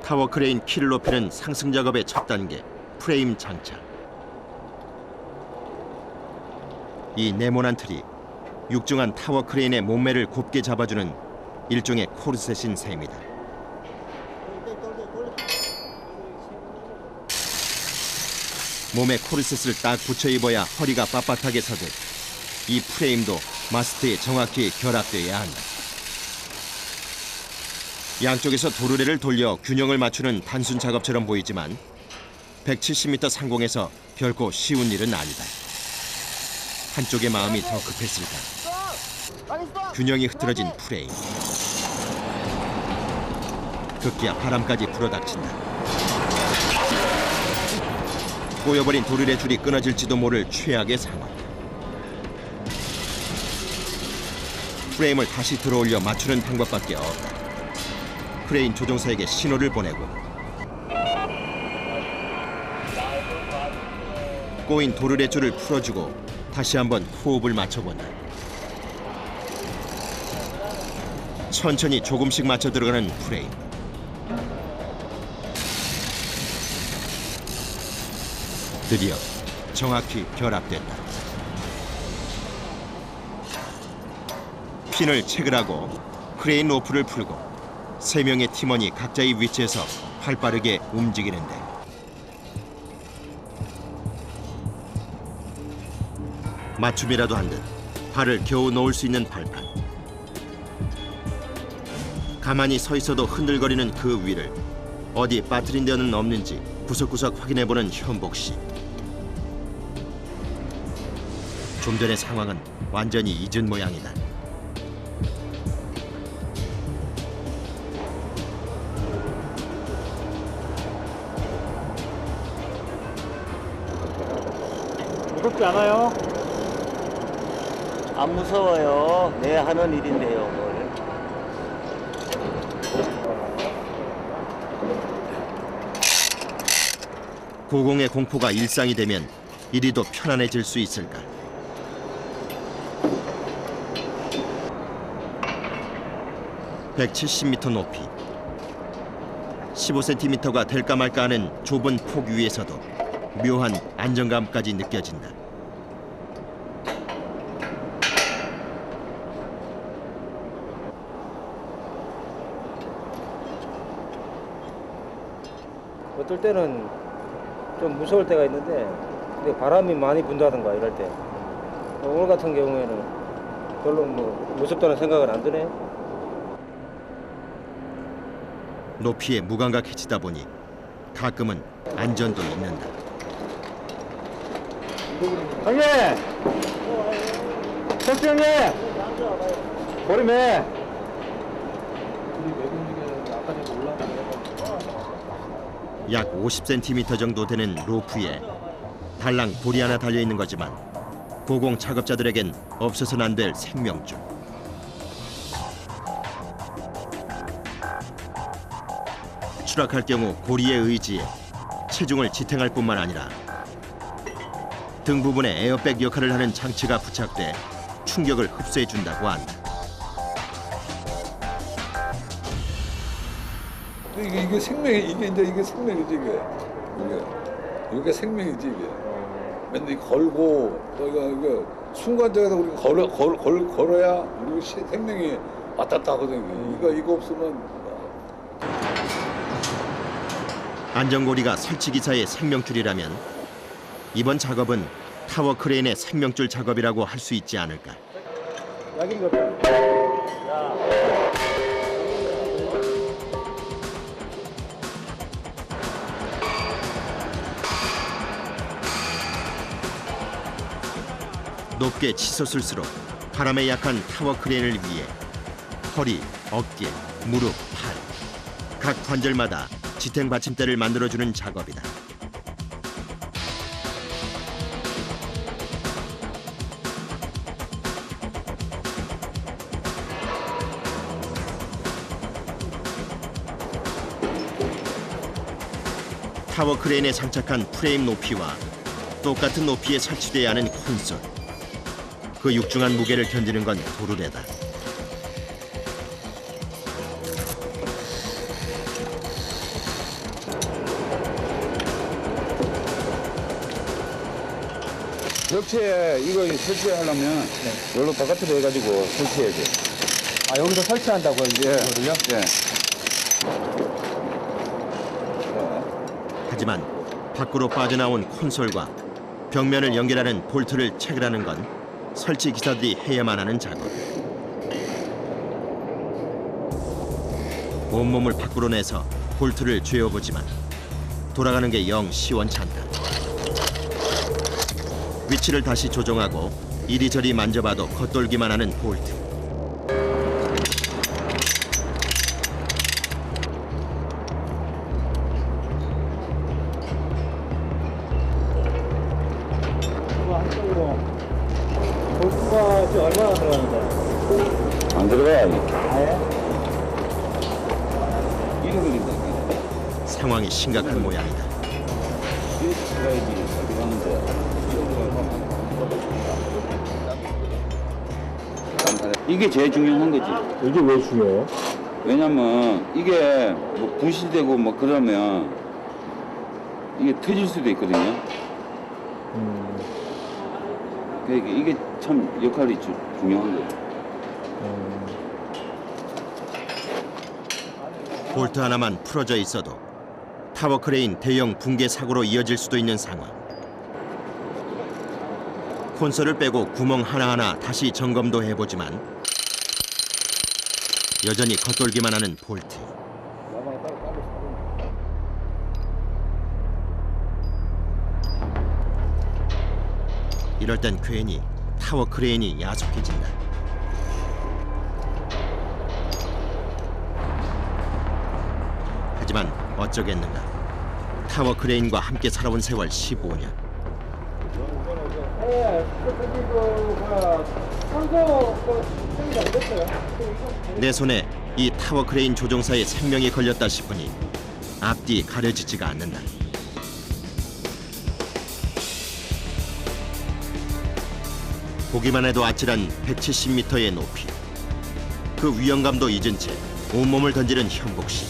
타워 크레인 키를 높이는 상승 작업의 첫 단계, 프레임 장착. 이 네모난 틀이 육중한 타워 크레인의 몸매를 곱게 잡아주는 일종의 코르셋인 셈이다. 몸에 코르셋을 딱 붙여 입어야 허리가 빳빳하게 서듯 이 프레임도 마스트에 정확히 결합되어야 한다. 양쪽에서 도르래를 돌려 균형을 맞추는 단순 작업처럼 보이지만 170m 상공에서 결코 쉬운 일은 아니다. 한쪽의 마음이 더 급했을까. 균형이 흐트러진 프레임. 급기야 바람까지 불어닥친다. 꼬여버린 도르래 줄이 끊어질지도 모를 최악의 상황. 프레임을 다시 들어올려 맞추는 방법밖에 없다. 크레인 조종사에게 신호를 보내고 꼬인 도르래 줄을 풀어주고 다시 한번 호흡을 맞춰본다. 천천히 조금씩 맞춰 들어가는 프레임. 드디어 정확히 결합됐다. 핀을 체결하고 크레인 로프를 풀고 세 명의 팀원이 각자의 위치에서 활빠르게 움직이는데 맞춤이라도 한 듯 발을 겨우 놓을 수 있는 발판. 가만히 서 있어도 흔들거리는 그 위를 어디 빠뜨린 데는 없는지 구석구석 확인해보는 현복 씨. 좀 전의 상황은 완전히 잊은 모양이다. 무섭지 않아요? 안 무서워요. 내 하는 일인데요, 뭘. 고공의 공포가 일상이 되면 이리도 편안해질 수 있을까. (170m) 높이 15cm가 될까 말까 하는 좁은 폭 위에서도 묘한 안정감까지 느껴진다. 어떨 때는 좀 무서울 때가 있는데 근데 바람이 많이 분다든가 이럴 때 오늘 같은 경우에는 별로 뭐 무섭다는 생각은 안 드네. 높이에 무감각해지다 보니 가끔은 안전도 잊는다. 형님! 석수 형님! 보리매! 약 50cm 정도 되는 로프에 달랑 돌이 하나 달려있는 거지만 고공 작업자들에겐 없어서는 안 될 생명줄. 추락할 경우 고리에 의지해 체중을 지탱할 뿐만 아니라 등 부분에 에어백 역할을 하는 장치가 부착돼 충격을 흡수해준다고 한다. 이게 생명이 이게 생명이지 이게 생명이지 이게. 맨날 걸고 이거 순간적으로 우리가 걸어야 우리 생명이 왔다 갔다 하거든. 이거 없으면. 안전고리가 설치기사의 생명줄이라면 이번 작업은 타워 크레인의 생명줄 작업이라고 할 수 있지 않을까. 약인 것 같아. 높게 치솟을수록 바람에 약한 타워 크레인을 위해 허리, 어깨, 무릎, 팔 각 관절마다 지탱 받침대를 만들어주는 작업이다. 타워 크레인에 장착한 프레임 높이와 똑같은 높이에 설치돼야 하는 콘솔. 그 육중한 무게를 견디는 건 도르래다. 벽체에 이거 설치하려면 여기로 바깥으로 해가지고 설치해야지. 아 여기서 설치한다고요 이거를요? 예. 하지만 밖으로 빠져나온 콘솔과 벽면을 연결하는 볼트를 체결하는 건 설치 기사들이 해야만 하는 작업. 온몸을 밖으로 내서 볼트를 쥐어보지만 돌아가는 게 영 시원치 않다. 위치를 다시 조정하고 이리저리 만져봐도 겉돌기만 하는 볼트. 이거 한쪽으로 볼트가 지금 얼마나 들어가는데? 안 들어가야 이게. 아예? 이래 버린다. 상황이 심각한 모양이다. 이게 들어가야지. 들어가는데. 이게 제일 중요한 거지. 이게 왜 중요해요? 왜냐면 이게 뭐 분실되고 뭐 그러면 이게 터질 수도 있거든요. 그러니까 이게 참 역할이 중요한 거예요. 볼트 하나만 풀어져 있어도 타워 크레인 대형 붕괴 사고로 이어질 수도 있는 상황. 콘솔을 빼고 구멍 하나하나 다시 점검도 해보지만 여전히 겉돌기만 하는 볼트. 이럴 땐 괜히 타워 크레인이 야속해진다. 하지만 어쩌겠는가. 타워 크레인과 함께 살아온 세월 15년. 내 손에 이 타워 크레인 조종사의 생명이 걸렸다 싶으니 앞뒤 가려지지가 않는다. 보기만 해도 아찔한 170m의 높이. 그 위험감도 잊은 채 온몸을 던지는 현복 씨.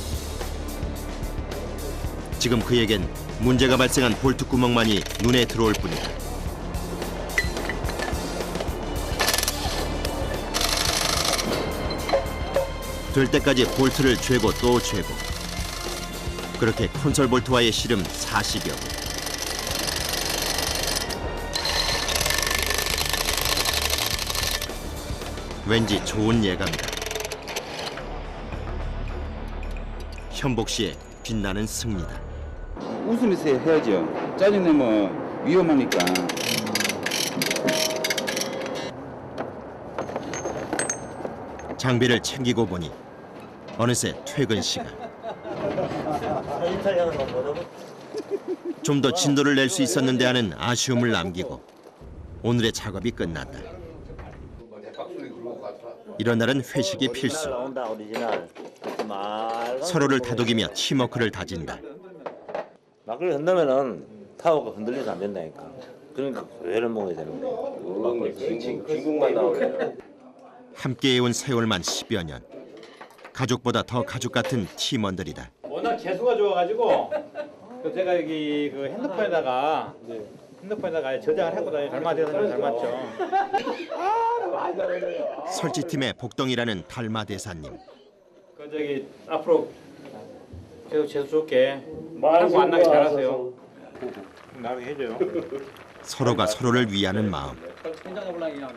지금 그에겐 문제가 발생한 볼트 구멍만이 눈에 들어올 뿐이다. 될 때까지 볼트를 죄고 또 죄고. 그렇게 콘솔 볼트와의 씨름 40여 분. 왠지 좋은 예감이다. 현복 씨의 빛나는 승리다. 웃으면서 해야죠. 짜증내면 위험하니까. 장비를 챙기고 보니 어느새 퇴근 시간. 좀 더 진도를 낼 수 있었는데 하는 아쉬움을 남기고 오늘의 작업이 끝났다. 이런 날은 회식이 필수. 나온다 오리지널. 서로를 다독이며 팀워크를 다진다. 막을 흔들면은 타워가 흔들려서 안 된다니까. 그러니까 왜를 먹어야 되는 거야. 중국만 나오네. 함께해온 세월만 10여 년. 가족보다 더 가족 같은 팀원들이다. 워낙 재수가 좋아가지고 그 제가 여기 그 핸드폰에다가 저장을 하고 다니 잘 맞아서 잘 맞죠. 설치팀의 복덩이라는 달마 대사님. 그 저기 앞으로 계속 재수 좋게 하고 안 나게 잘하세요. 나게 해줘요. 서로가 서로를 위하는 마음.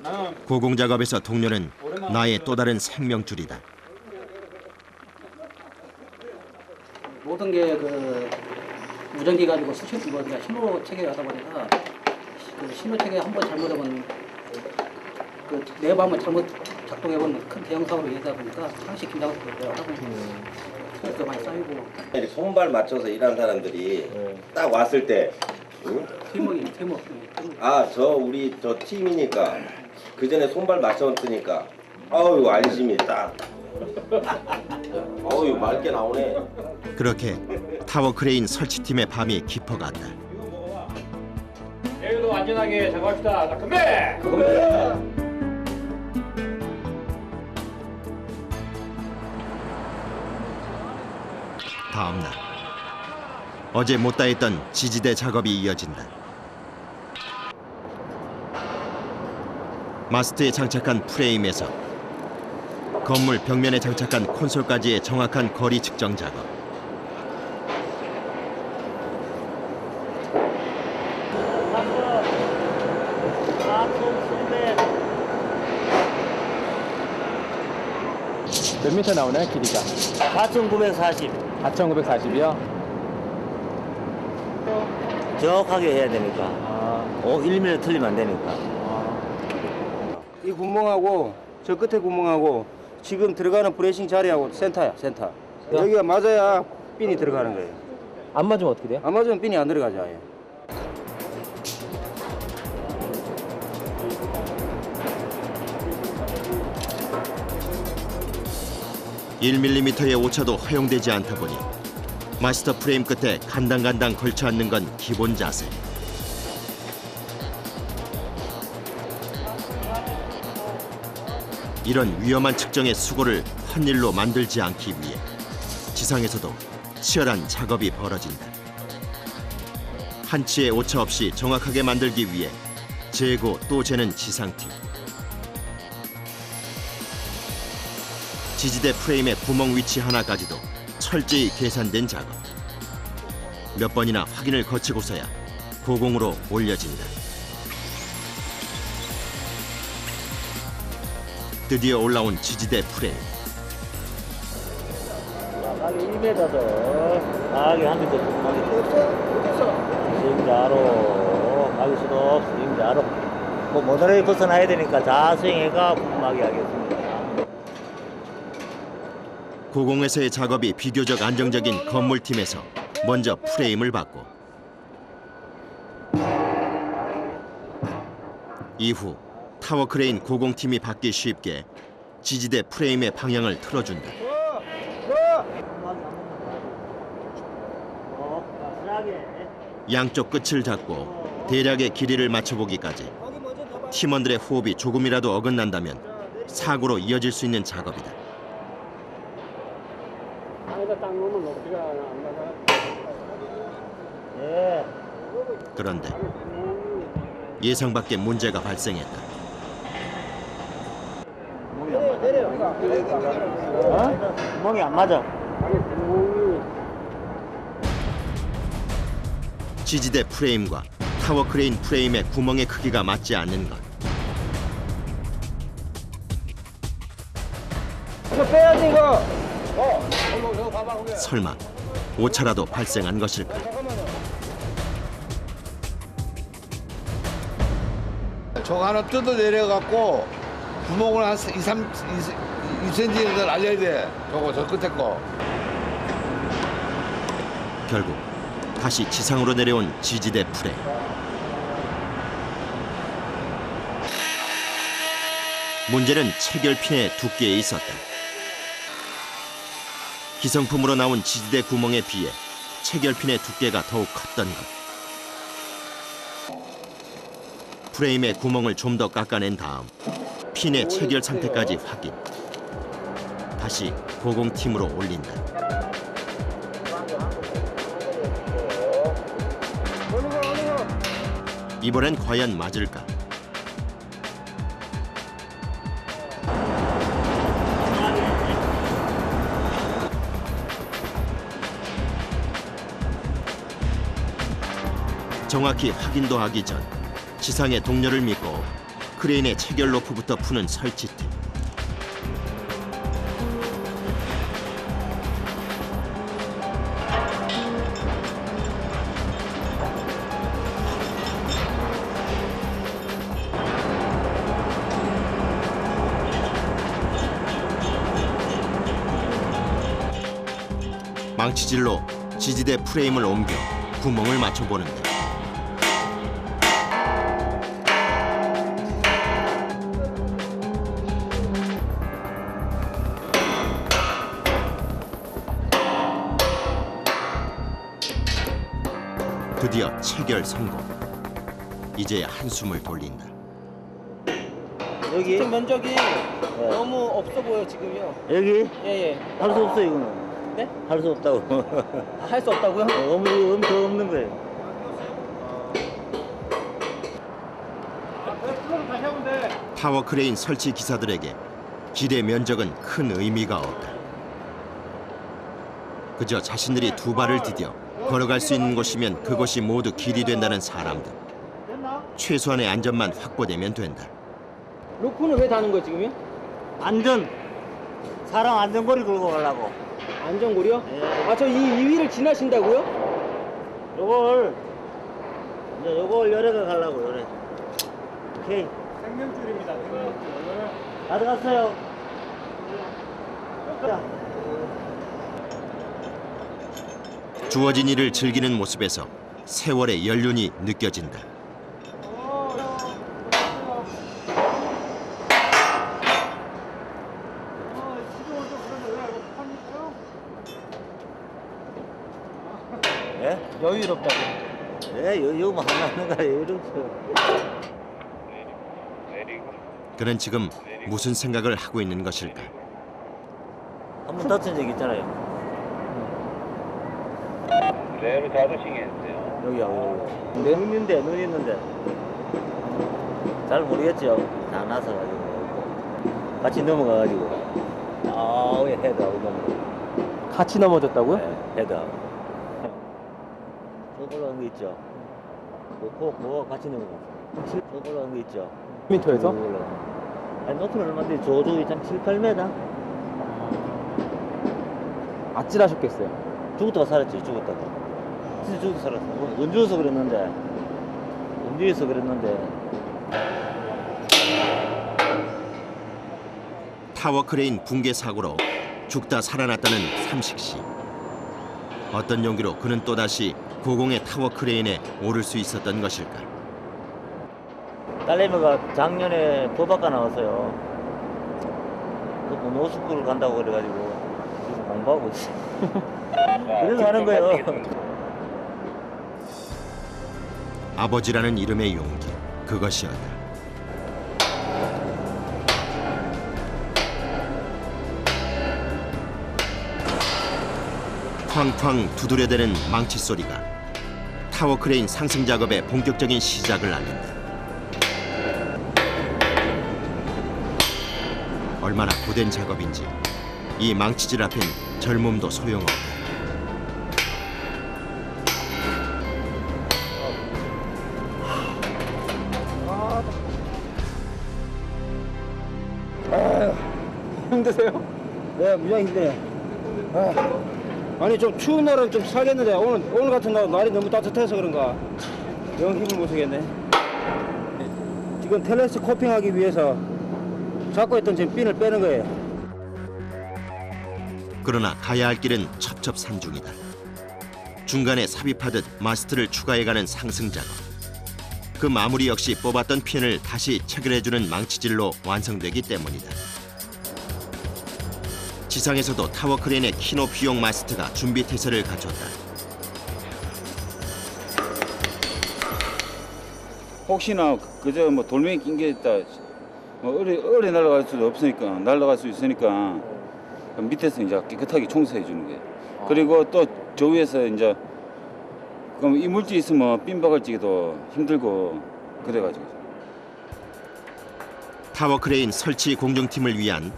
나는 고공 작업에서 동료는 나의 또 다른 생명줄이다. 모든 게 그 무전기 가지고 수신 이거 그냥 신호 체계하다 보니까 그 신호 체계 한번 잘못하면 그 내부 한번 잘못 작동해보면 큰 대형 사고로 이어다 보니까 항시 긴장을 하고 스트레스가 많이 쌓이고 이렇게 손발 맞춰서 일하는 사람들이 딱 왔을 때, 응? 팀워크. 아, 우리 저 팀이니까 그 전에 손발 맞춰놨으니까, 아유 안심이 딱, 어유 맑게 나오네. 그렇게 타워 크레인 설치팀의 밤이 깊어갔다. 내일도 안전하게 작업합시다. 자, 건배! 다음 날 어제 못다 했던 지지대 작업이 이어진다. 마스트에 장착한 프레임에서 건물 벽면에 장착한 콘솔까지의 정확한 거리 측정 작업. 몇 미터 나오나요, 길이가? 4,940 4,940이요? 정확하게 해야 되니까. 아, 1mm 틀리면 안 되니까. 이 구멍하고 저 끝에 구멍하고 지금 들어가는 브레이싱 자리하고 센터야, 센터. 여기가 맞아야 핀이 들어가는 거예요. 안 맞으면 어떻게 돼요? 안 맞으면 핀이 안 들어가죠. 아예. (1mm의) 오차도 허용되지 않다 보니 마스터 프레임 끝에 간당간당 걸쳐 앉는 건 기본 자세. 이런 위험한 측정의 수고를 헛일로 만들지 않기 위해 지상에서도 치열한 작업이 벌어진다. 한치의 오차 없이 정확하게 만들기 위해 재고 또 재는 지상팀. 지지대 프레임의 구멍 위치 하나까지도 철저히 계산된 작업. 몇 번이나 확인을 거치고서야 고공으로 올려진다. 드디어 올라온 지지대 프레임. 가게 1m 더. 가게 한 미터 더. 가게 스윙자로. 가게 수도 스윙자로. 뭐 모델을 벗어나야 되니까 자스윙해가 분명하게 하겠습니다. 고공에서의 작업이 비교적 안정적인 건물팀에서 먼저 프레임을 받고 이후 타워 크레인 고공팀이 받기 쉽게 지지대 프레임의 방향을 틀어준다. 양쪽 끝을 잡고 대략의 길이를 맞춰보기까지 팀원들의 호흡이 조금이라도 어긋난다면 사고로 이어질 수 있는 작업이다. 그런데 예상 밖의 문제가 발생했다. 구멍이 안 맞아. 지지대 프레임과 타워 크레인 프레임의 구멍의 크기가 맞지 않는 것. 이거 빼야지 이거. 설마 오차라도 발생한 것일까? 저거 하나 뜯어 내려갖고 구멍을 한 2cm 더 날려야 돼. 저거 저 끝에 거. 결국 다시 지상으로 내려온 지지대 프레임. 문제는 체결핀의 두께에 있었다. 기성품으로 나온 지지대 구멍에 비해 체결핀의 두께가 더욱 컸던 것. 프레임의 구멍을 좀 더 깎아낸 다음 핀의 체결 상태까지 확인. 다시 고공팀으로 올린다. 이번엔 과연 맞을까? 정확히 확인도 하기 전 지상의 동료를 믿고 크레인의 체결 로프부터 푸는 설치팀. 망치질로 지지대 프레임을 옮겨 구멍을 맞춰보는데 드디어 체결 성공. 이제 한숨을 돌린다. 여기? 면적이 너무 없어 보여 지금요. 여기? 예예. 할 수 없어 이거는. 네? 할 수 없다고. 할 수 없다고요? 엄청 없는 거예요. 타워 크레인 설치 기사들에게 기대 면적은 큰 의미가 없다. 그저 자신들이 두 발을 디뎌 걸어갈 수 있는 곳이면 그곳이 모두 길이 된다는 사람들. 최소한의 안전만 확보되면 된다. 로프는 왜 다는 거야 지금요? 사람 안전거리 걸고 가려고. 안전고리요? 예. 아 저 이 위를 지나신다고요? 요걸 열애가 가려고, 열애. 오케이. 생명줄입니다. 생명줄. 다 들어갔어요. 주어진 일을 즐기는 모습에서 세월의 연륜이 느껴진다. 예? 여유롭다고. 예, 여유만 하는 거야, 여유롭죠. 그는 지금 무슨 생각을 하고 있는 것일까? 한번 다친 적 있잖아요. 레로 잡으시겠어요? 여기요. 눈 있는데. 잘 모르겠죠. 다 나서가지고. 같이 넘어가가지고. 왜 헤드하고 넘어가. 같이 넘어졌다고요? 네, 헤드하고. 저 올라간 거 있죠. 그거 같이 넘어갔어. 저 올라간 거 있죠. 미터에서? 아니, 높이는 얼마인데 저쪽이 한 7, 8m? 아찔하셨겠어요. 죽었다가 살았지, 죽었다가. 진짜 죽었다 살았어. 은주에서 그랬는데. 은주에서 그랬는데. 타워 크레인 붕괴 사고로 죽다 살아났다는 삼식 씨. 어떤 용기로 그는 또다시 고공의 타워 크레인에 오를 수 있었던 것일까? 딸내미가 작년에 법학과 나왔어요. 그 노스쿨 간다고 그래가지고 지금 공부하고 있어. 그래서 하는 거예요. 아버지라는 이름의 용기, 그것이었다. 쾅쾅 두드려대는 망치 소리가 타워 크레인 상승 작업의 본격적인 시작을 알린다. 얼마나 고된 작업인지 이 망치질 앞엔 젊음도 소용없다. 힘드세요? 네, 무지하게 힘드네. 아니 좀 추운 날은 좀 살겠는데 오늘 같은 날 날이 너무 따뜻해서 그런가 영 힘을 못 쓰겠네. 지금 텔레스코핑하기 위해서 잡고 있던 지금 핀을 빼는 거예요. 그러나 가야 할 길은 첩첩산중이다. 중간에 삽입하듯 마스트를 추가해가는 상승 작업. 그 마무리 역시 뽑았던 핀을 다시 체결해주는 망치질로 완성되기 때문이다. 지상에서도 타워 크레인의 키높이용 마스트가 준비 태세를 갖췄다. 혹시나 그저 뭐 돌멩이 낀 게 있다. 뭐 오래 날아갈 수도 없으니까 날아갈 수 있으니까 그 밑에서 이제 깨끗하게 청소해 주는 거예요. 그리고 또 저 위에서 이제 그럼 이물질 있으면 핀박을 찌기도 힘들고 그래가지고. 타워 크레인 설치 공정팀을 위한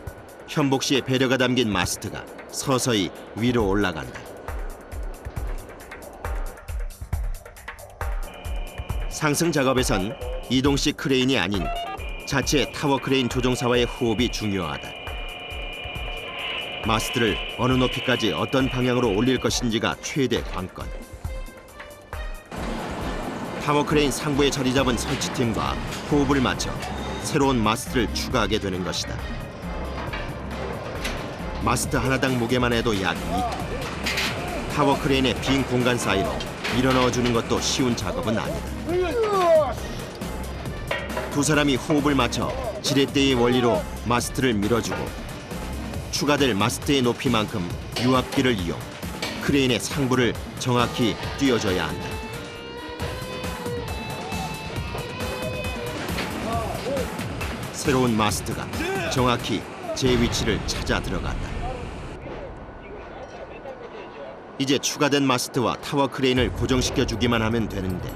현복 씨의 배려가 담긴 마스트가 서서히 위로 올라간다. 상승 작업에선 이동식 크레인이 아닌 자체 타워 크레인 조종사와의 호흡이 중요하다. 마스트를 어느 높이까지 어떤 방향으로 올릴 것인지가 최대 관건. 타워 크레인 상부에 자리 잡은 설치팀과 호흡을 맞춰 새로운 마스트를 추가하게 되는 것이다. 마스트 하나당 무게만 해도 약 2톤. 타워 크레인의 빈 공간 사이로 밀어넣어주는 것도 쉬운 작업은 아니다. 두 사람이 호흡을 맞춰 지렛대의 원리로 마스트를 밀어주고 추가될 마스트의 높이만큼 유압기를 이용 크레인의 상부를 정확히 띄워줘야 한다. 새로운 마스트가 정확히 제 위치를 찾아 들어간다. 이제 추가된 마스트와 타워 크레인을 고정시켜 주기만 하면 되는데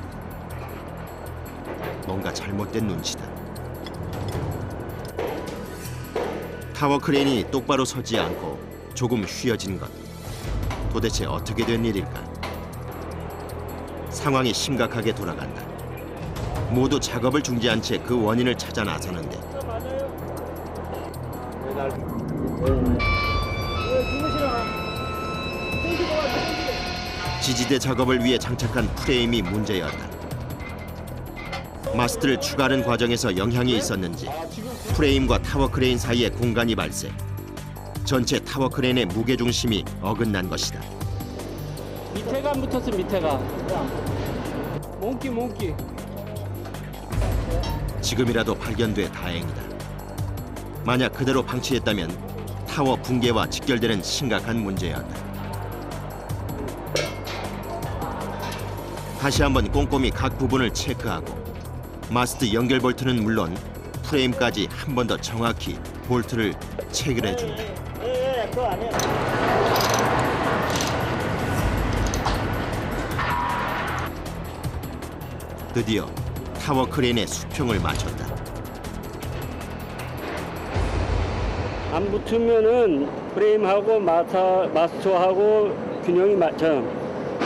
뭔가 잘못된 눈치다. 타워 크레인이 똑바로 서지 않고 조금 휘어진 것. 도대체 어떻게 된 일일까? 상황이 심각하게 돌아간다. 모두 작업을 중지한 채 그 원인을 찾아 나서는데 지지대 작업을 위해 장착한 프레임이 문제였다. 마스트를 추가하는 과정에서 영향이 있었는지 프레임과 타워 크레인 사이에 공간이 발생. 전체 타워 크레인의 무게 중심이 어긋난 것이다. 밑에가 안 붙었어, 밑에가. 몽키. 지금이라도 발견돼 다행이다. 만약 그대로 방치했다면 타워 붕괴와 직결되는 심각한 문제였다. 다시 한번 꼼꼼히 각 부분을 체크하고 마스트 연결 볼트는 물론 프레임까지 한 번 더 정확히 볼트를 체결해준다. 드디어 타워 크레인의 수평을 맞췄다. 안 붙으면은 프레임하고 마스터하고 균형이 맞춰.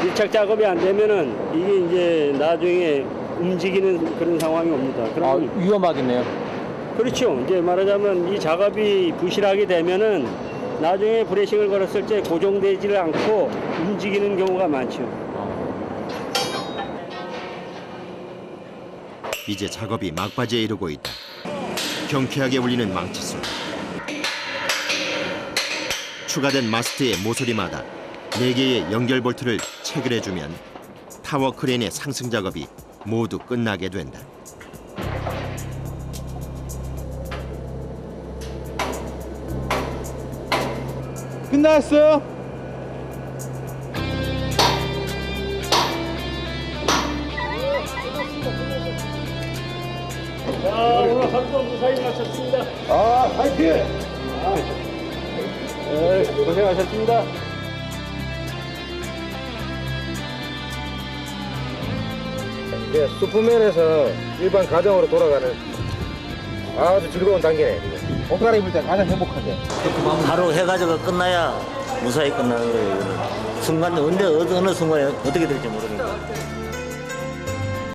밀착 작업이 안 되면은 이게 이제 나중에 움직이는 그런 상황이 옵니다. 아, 그럼 위험하겠네요. 그렇죠. 이제 말하자면 이 작업이 부실하게 되면은 나중에 브레이싱을 걸었을 때 고정되지를 않고 움직이는 경우가 많죠. 이제 작업이 막바지에 이르고 있다. 경쾌하게 울리는 망치소리. 추가된 마스트의 모서리마다 4개의 연결 볼트를 체결해주면 타워 크레인의 상승 작업이 모두 끝나게 된다. 끝났어. 자, 오늘 하루도 무사히 마쳤습니다. 아, 파이팅! 고생하셨습니다. 이제 슈퍼맨에서 일반 가정으로 돌아가는 아주 즐거운 단계네. 옷 갈아입을 때 가장 행복하게. 하루 해가지고 끝나야 무사히 끝나는 거예요. 이거는. 순간 언제 어느 순간에 어떻게 될지 모르니까.